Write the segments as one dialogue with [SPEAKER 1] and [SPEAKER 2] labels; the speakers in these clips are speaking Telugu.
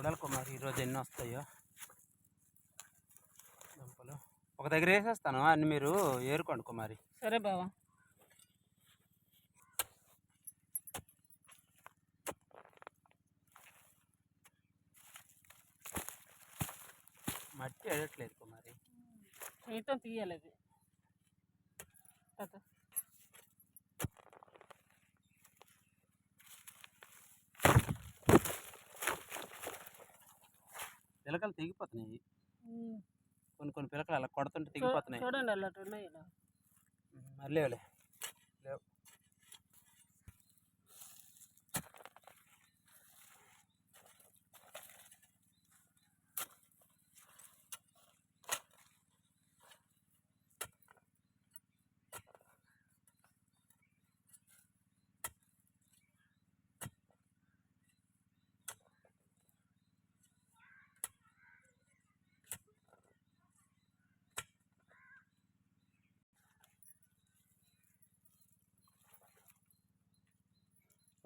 [SPEAKER 1] చూడాలి కుమారి ఈరోజు ఎన్ని వస్తాయో దుంపలు. ఒక దగ్గర వేసేస్తాను, అన్ని మీరు ఏరుకోండి కుమారి.
[SPEAKER 2] సరే బావా.
[SPEAKER 1] మట్టి అడట్లేదు కుమారి.
[SPEAKER 2] చేతితో తీయాలి అది.
[SPEAKER 1] పిలకలు తెగిపోతున్నాయి. కొన్ని కొన్ని పిలకలు అలా కొడుతుంటే తెగిపోతున్నాయి.
[SPEAKER 2] చూడండి అలా ఉన్నాయి.
[SPEAKER 1] మళ్ళీ లేవు.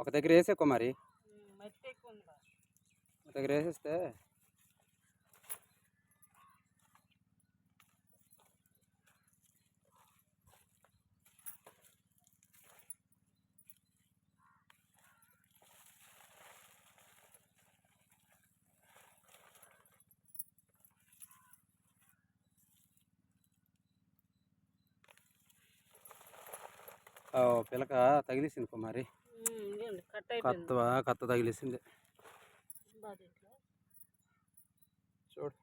[SPEAKER 1] ఒక దగ్గర వేసే కుమారి, ఒక దగ్గర వేసేస్తే పిలక తగిలిసింది కుమారి. కత్త తగిలిసింది చూడు.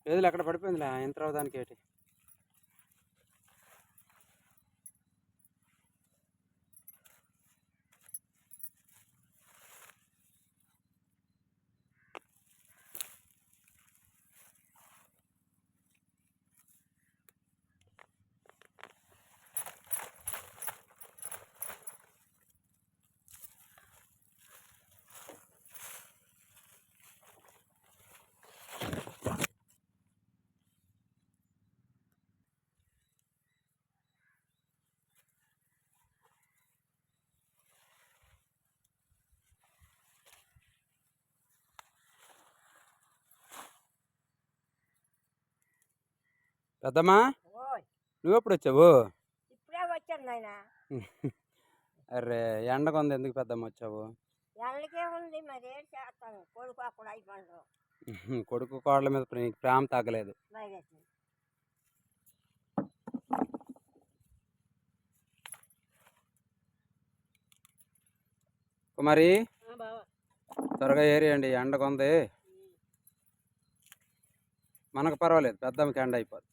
[SPEAKER 1] లేదు అక్కడ పడిపోయిందిలే, ఎంత దానికి ఏంటి. పెద్దమ్మా, నువ్వెప్పుడు వచ్చావు?
[SPEAKER 3] ఇప్పుడే వచ్చాను నాయన.
[SPEAKER 1] అరే ఎండగా ఉంది, ఎందుకు పెద్దమ్మ వచ్చావు?
[SPEAKER 3] ఎండకే ఉంది మరి ఏం చేస్తాను, కొడుకు అప్పుడు అయిపోయిండు.
[SPEAKER 1] కొడుకు కోడల మీద ప్రేమ తగ్గలేదు. కుమారి త్వరగా ఏరియండి, ఎండగా ఉంది. మనకు పర్వాలేదు, పెద్దమ్మకి ఎండ అయిపోద్ది.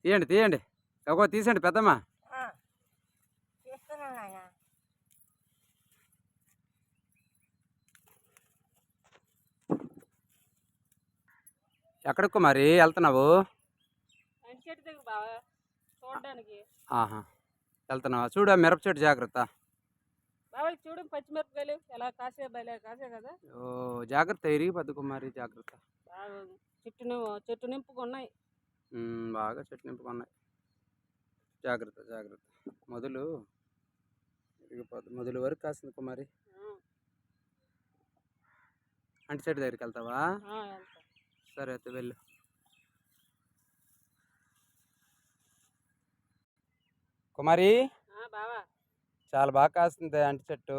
[SPEAKER 1] తీయండి తీయండి, తీసండి పెద్దమ్మ. ఎక్కడికి మరి వెళ్తున్నావు? వెళ్తున్నావా? చూడు మిరప చెట్టు జాగ్రత్త.
[SPEAKER 2] చూడు పచ్చిమిరపకాయలు ఎలా కాసే కదా.
[SPEAKER 1] ఓ జాగ్రత్త, ఇరిగిపోద్దు కుమారి, జాగ్రత్త.
[SPEAKER 2] చెట్టు నింపుకున్నాయి,
[SPEAKER 1] బాగా చెట్టు నింపుకున్నాయి. జాగ్రత్త జాగ్రత్త, మొదలు ఇరిగిపోద్దు. మొదలు వరకు కాసింది కుమారి. అంటి చెట్టు దగ్గరికి వెళ్తావా? సరే అయితే వెళ్ళు. కుమారి చాలా బాగా కాస్తుంది అంటి చెట్టు,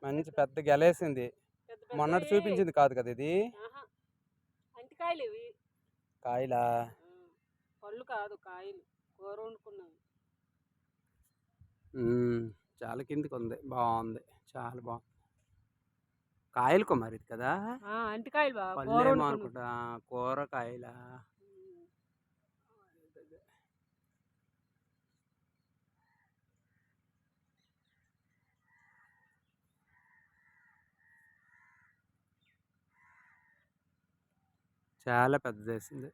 [SPEAKER 1] మంచి పెద్ద గెలేసింది. మొన్నటి చూపించింది కాదు కదా ఇది? కాయలా?
[SPEAKER 2] పళ్ళు కాదు, కాయలు. కూర వండుకున్నాను.
[SPEAKER 1] చాలా కిందికి ఉంది, బాగుంది, చాలా బాగుంది. కాయలు కుమారి కదా,
[SPEAKER 2] అంటికాయలు
[SPEAKER 1] పళ్ళేమో అనుకుంటా. కూరకాయలా? చాలా పెద్ద చేసింది.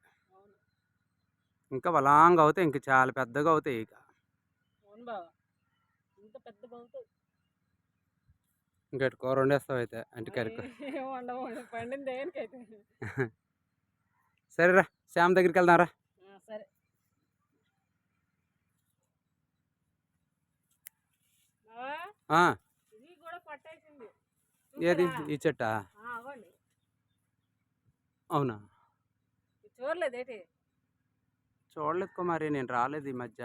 [SPEAKER 1] ఇంకా బలంగా అవుతాయి, ఇంక చాలా పెద్దగా అవుతాయి ఇక.
[SPEAKER 2] అవును బావ, ఇంత పెద్దగా అవుతాయి.
[SPEAKER 1] ఇంకటి కూర వండేస్తావు అయితే అంటికాయలకు.
[SPEAKER 2] ఏం వండవు, పండింది దేనికైతే.
[SPEAKER 1] సరేరా, శ్యామ్ దగ్గరికి వెళ్దాంరా.
[SPEAKER 2] సరే బావా,
[SPEAKER 1] ఆ,
[SPEAKER 2] ఇది కూడా పట్టేసింది.
[SPEAKER 1] ఏది
[SPEAKER 2] చూసారా?
[SPEAKER 1] ఈ చెట్టా?
[SPEAKER 2] అవ్వండి,
[SPEAKER 1] అవునా?
[SPEAKER 2] చూడలేదేటి?
[SPEAKER 1] చూడలేదు కుమారి, నేను రాలేదు ఈ మధ్య.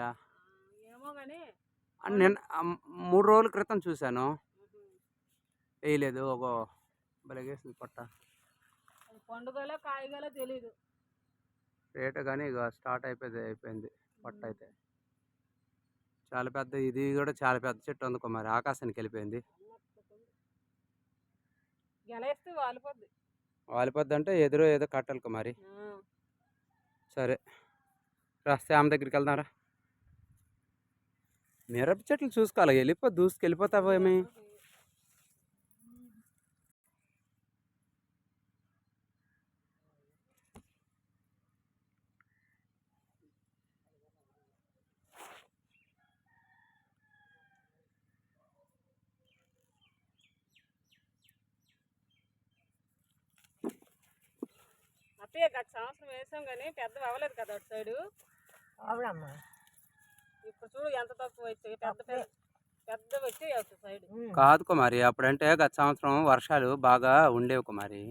[SPEAKER 2] ఏమో కానీ
[SPEAKER 1] నేను 3 రోజుల క్రితం చూశాను, వేయలేదు. ఒక బలగేసింది పొట్ట.
[SPEAKER 2] పండుగలో కాయగలో తెలీదు.
[SPEAKER 1] రేటు కానీ ఇక స్టార్ట్ అయిపోయింది పొట్ట అయితే. చాలా పెద్ద, ఇది కూడా చాలా పెద్ద చెట్టు ఉంది కుమారి, ఆకాశానికి వెళ్ళిపోయింది.
[SPEAKER 2] గెలేస్తే వాలిపోద్ది.
[SPEAKER 1] వాలిపోద్ది అంటే ఎదురు ఏదో కట్టాలి కుమారి.
[SPEAKER 2] ఆ.
[SPEAKER 1] సరే రా, శ్యామ్ దగ్గరికి వెళ్దాం రా. మిరప చెట్లు చూసుకోవాలి, దూసుకెళ్ళిపోతావేమి.
[SPEAKER 2] అత్తయ్య గత సంవత్సరం వేసాం కానీ పెద్దవి అవ్వలేదు కదా అటు సైడు.
[SPEAKER 3] అవునమ్మా.
[SPEAKER 2] ఇప్పుడు చూడు ఎంత తక్కువ వచ్చాయి, పెద్దవి వచ్చాయి అటు సైడ్.
[SPEAKER 1] కాదు కుమారి, అప్పుడంటే గత సంవత్సరం వర్షాలు బాగా ఉండేవి కుమారి.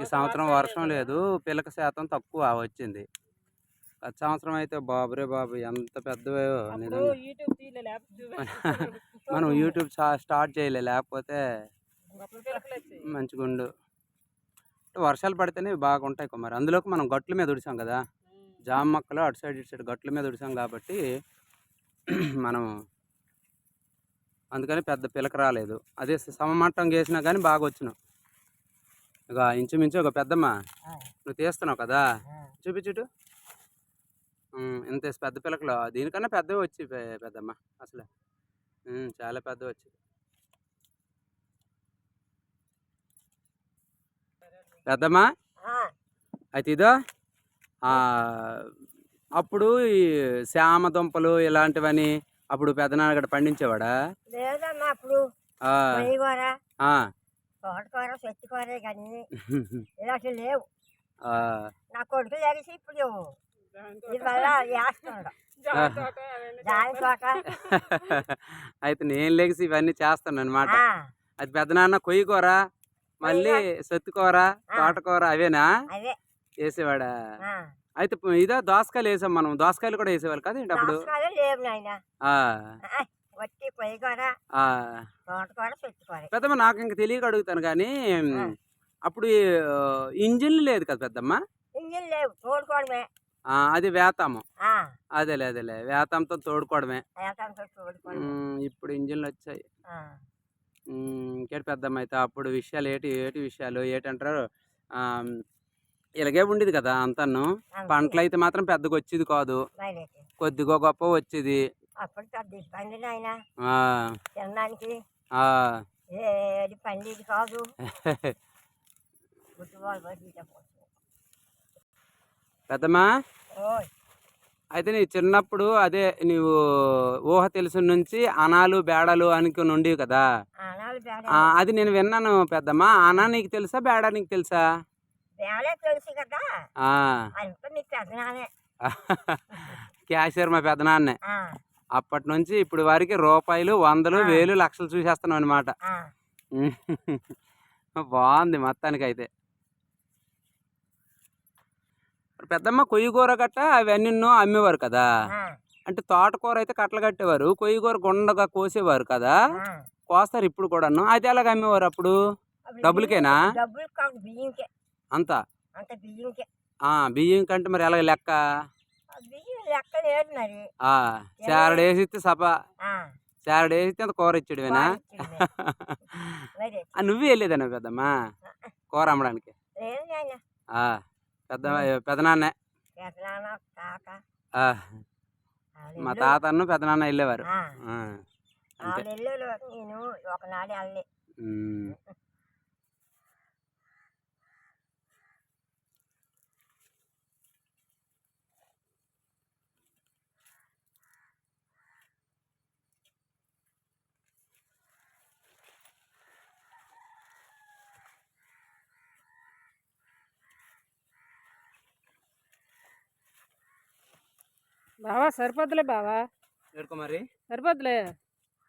[SPEAKER 1] ఈ సంవత్సరం వర్షం లేదు, పిలక శాతం తక్కువ వచ్చింది. గత సంవత్సరం అయితే బాబురే బాబు ఎంత పెద్దవో నిజంగా.
[SPEAKER 2] యూట్యూబ్ తీయలే, లేకపోతే
[SPEAKER 1] మనం యూట్యూబ్ స్టార్ట్ చేయలే, లేకపోతే
[SPEAKER 2] పిలకలు వచ్చాయి.
[SPEAKER 1] మంచిగుండు. వర్షాలు పడితేనే బాగా ఉంటాయి కుమారి. అందులోకి మనం గట్ల మీద ఉడిసాం కదా, జామ మొక్కలు అటు సైడ్ ఇటు సైడ్ గట్ల మీద ఉడిసాం కాబట్టి మనం అందుకని పెద్ద పిలక రాలేదు. అదే సమమట్టం చేసినా కానీ బాగా వచ్చినావు. ఇక ఇంచుమించు ఒక పెద్దమ్మ నువ్వు తీస్తున్నావు కదా, చూపించుటు. ఇంత పెద్ద పిలకలు దీనికన్నా పెద్దవి వచ్చి పెద్దమ్మ అసలు చాలా పెద్దవి వచ్చి. పెద్దమ్మ అయితే ఇదో అప్పుడు ఈ శ్యామ దుంపలు ఇలాంటివని అప్పుడు పెద్దనాన్నగడ పండించేవాడా?
[SPEAKER 3] లేదమ్మా, అప్పుడు కూర, తోటకూర, చెట్టుకూరే కానీ ఇలాంటివి లేవు. నా కొడుకు తెలిసి ఇప్పుడు ఇది వల్ల వేస్తున్నాడు దాని తోట.
[SPEAKER 1] అయితే నేను లెగిసి ఇవన్నీ చేస్తాను అనమాట. అది పెద్దనాన్న కొయ్యి కూర, మళ్ళీ సొత్తుకూర, తోటకూర అవేనా
[SPEAKER 3] అదే
[SPEAKER 1] వేసేవాడా? అయితే ఇదా దోసకాయలు వేసాం మనం, దోసకాయలు కూడా వేసేవాళ్ళు కదా అప్పుడు.
[SPEAKER 3] లేవు నాయన, వచ్చి పొయ్యికూర, తోటకూర, చెట్టుకూర.
[SPEAKER 1] పెద్దమ్మ నాకు ఇంక తెలియక అడుగుతాను కానీ, అప్పుడు ఇంజిన్లు లేదు కదా పెద్దమ్మ?
[SPEAKER 3] ఇంజిన్ లేవు, తోడుకోవడమే.
[SPEAKER 1] అది వేతాము. అదేలే వేతంతో తోడుకోవడమే. ఇప్పుడు ఇంజిన్లు వచ్చాయి. ఇంకేటి పెద్దమ్మ, అయితే అప్పుడు విషయాలు ఏటి విషయాలు ఏటంటారు, ఇలాగే ఉండేది కదా అంతాను. పంటలు అయితే మాత్రం పెద్దగా వచ్చేది కాదు, కొద్దిగా గొప్ప వచ్చేది.
[SPEAKER 3] అప్పుడు పెద్ద ఇబ్బంది నాయన, తినడానికి ఏది పండేది కాదు.
[SPEAKER 1] పెద్దమ్మా, అయితే నీ చిన్నప్పుడు అదే నీవు ఊహ తెలిసిన నుంచి అనాలు బేడాలు అనుకుని ఉండేవి కదా, అది నేను విన్నాను పెద్దమ్మా. అనా నీకు తెలుసా, బేడా నీకు తెలుసా?
[SPEAKER 3] తెలుసు కదా,
[SPEAKER 1] క్యాషియర్ మా పెద్దనాన్నే. అప్పటి నుంచి ఇప్పుడు వరకు రూపాయలు, వందలు, వేలు, లక్షలు చూసేస్తున్నాం అనమాట. బాగుంది మొత్తానికి. అయితే పెద్దమ్మ కొయ్యకూర గట్ట అవన్నీ అమ్మేవారు కదా, అంటే తోటకూర అయితే కట్టలు కట్టేవారు, కొయ్యకూర గుండగా కోసేవారు కదా, కోస్తారు ఇప్పుడు కూడాను. అయితే ఎలాగ అమ్మేవారు అప్పుడు? డబ్బులకేనా? అంతా బియ్యం కంటే మరి ఎలాగ లెక్క? చారడేసి సపా చారడేసి అంత కూర ఇచ్చాడువేనా? నువ్వే వెళ్ళేదాను పెద్దమ్మా కూర అమ్మడానికి? పెద్దనాన్నే, మా తాతను పెద్దనాన్న వెళ్ళేవారు.
[SPEAKER 2] బావా సరిపోద్దులే బావా,
[SPEAKER 1] ఏడుకో మరి.
[SPEAKER 2] సరిపోద్దులే.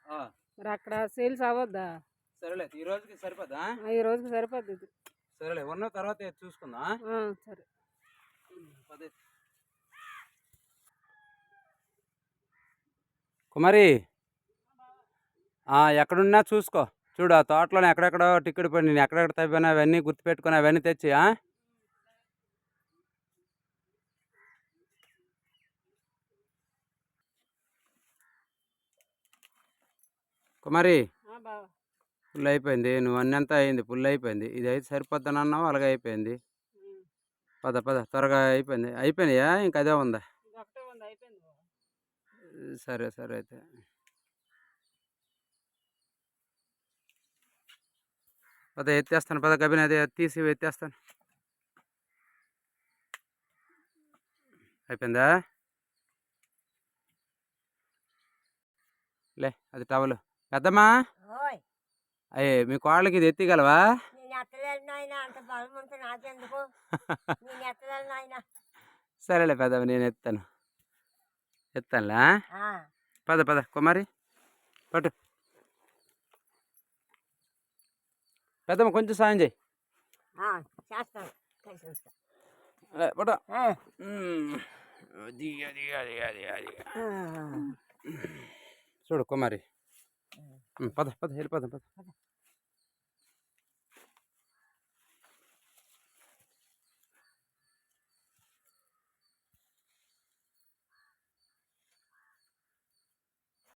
[SPEAKER 1] ఆ,
[SPEAKER 2] మరి అక్కడ సేల్స్ అవ్వద్దా?
[SPEAKER 1] సరేలే ఈ రోజుకి సరిపోదా?
[SPEAKER 2] ఈ రోజుకి సరిపోద్ది ఇది.
[SPEAKER 1] సరేలే ఉన్న తర్వాత చూసుకుందా.
[SPEAKER 2] సరే.
[SPEAKER 1] కుమారి, ఎక్కడున్నా చూసుకో. చూడు ఆ తోటలోనే ఎక్కడెక్కడో టికెట్ పడి నేను ఎక్కడెక్కడ తవ్వాను అవన్నీ గుర్తుపెట్టుకుని అవన్నీ తెచ్చి. కుమారి,
[SPEAKER 2] బావా
[SPEAKER 1] ఫుల్ అయిపోయింది. నువ్వు అన్నంతా అయింది, ఫుల్ అయిపోయింది. ఇది అయితే సరిపోద్దని అన్నావు, అలాగే అయిపోయింది. పద పద త్వరగా అయిపోయింది. అయిపోయినాయా ఇంకా అదే ఉందా?
[SPEAKER 2] ఒకటే ఉంది, అయిపోయింది బావా.
[SPEAKER 1] సరే సరే అయితే. పద ఎత్తేస్తాను, పద గబిన అదే తీసి ఎత్తేస్తాను. అయిపోయిందా? లే అది టవలు. పెద్దమ్మా,
[SPEAKER 3] ఓయ్
[SPEAKER 1] అయ్యే మీ కోళ్ళకి ఇది ఎత్తిగలవా?
[SPEAKER 3] నేను ఎత్తలేను నాయన, అంత బలం ఉంటే నాకెందుకు? నేను ఎత్తలేను నాయన.
[SPEAKER 1] సరేలే పెద్దమ్మ, నేను ఎత్తాను. ఎత్తానులే.
[SPEAKER 3] ఆ,
[SPEAKER 1] పద పద కుమారి, పట్టు. పెద్దమ్మ కొంచెం సాయం చేయి.
[SPEAKER 3] చేస్తాను, కలిసి వస్తా.
[SPEAKER 1] పట్టు.
[SPEAKER 3] ఆ,
[SPEAKER 1] అది అది అది అది అది
[SPEAKER 3] ఆ.
[SPEAKER 1] చూడు కుమారి. పద పద వెళ్ళిపోదాం పద.